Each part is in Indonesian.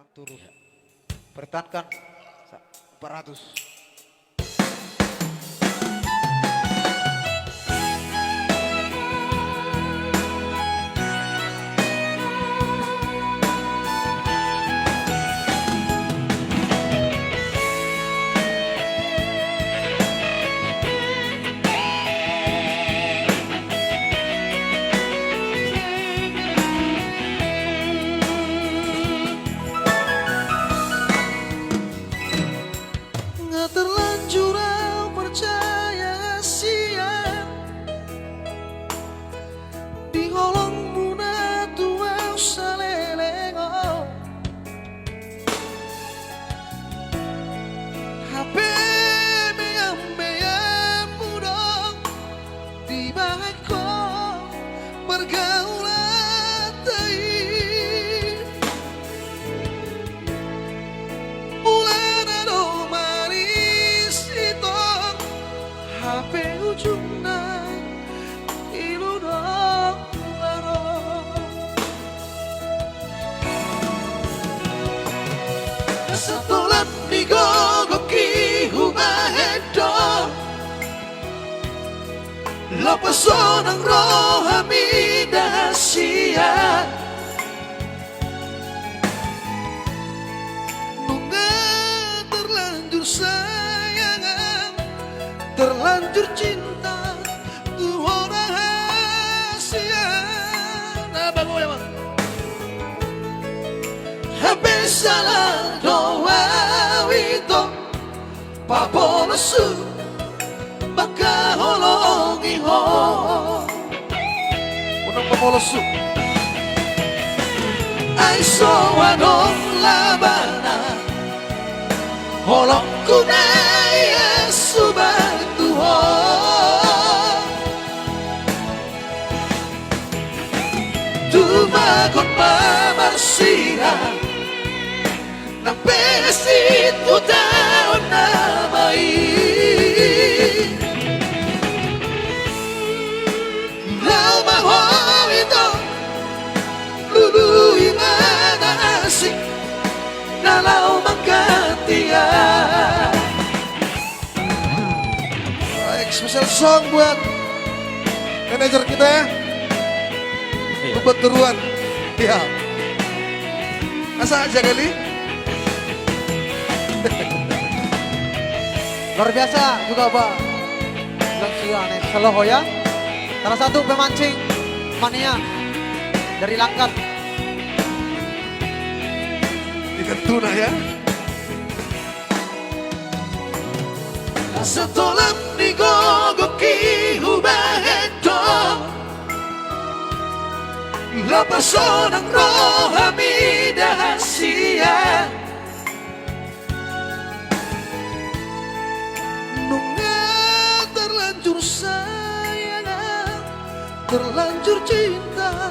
turun. Ya. Pertahankan 400. Terlanjur percaya sia di holong muna tua salelengo HP beam muda di bako pergaulan tai bulan ado manis itu HP ujungnya iludok laro setelah digogoki humahedo lepas onang rohami dahasia nunga terlanjur sayang terlanjur cinta tuh orang rahasia nah bangun ya bang habis salah doa wito papolosu baka holongi ho unang papolosu ay so anong labana holong kunay subantu ho tumagon mamarsira ng pesito taon na may laumaho ito luluhi manasik dalau magkatiyan. Baik, special song buat manajer kita ya. Ruben Turuan. Ya. Asa aja kali. Luar biasa juga Pak. Selohoya. Salah satu pemancing mania dari Langkat. Ikan tuna ya. Setelah digogoki hubahedo lepas onang rohami dahasia nunga terlanjur sayang terlanjur cinta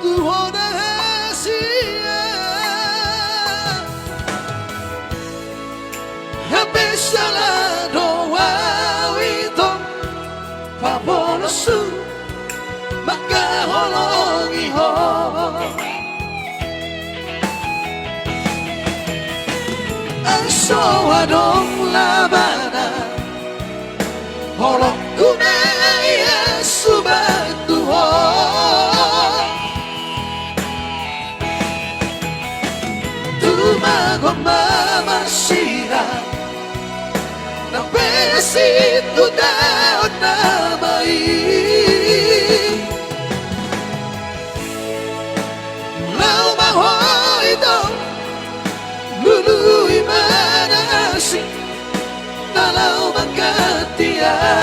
tuh rahasia habis salah doa wito papolosu maka holongi ho aso adong labana holong kunaya subantu ho tumagong mamasira ng pesito daon na may laumaho ito luluhi manasik dalau magkatiyan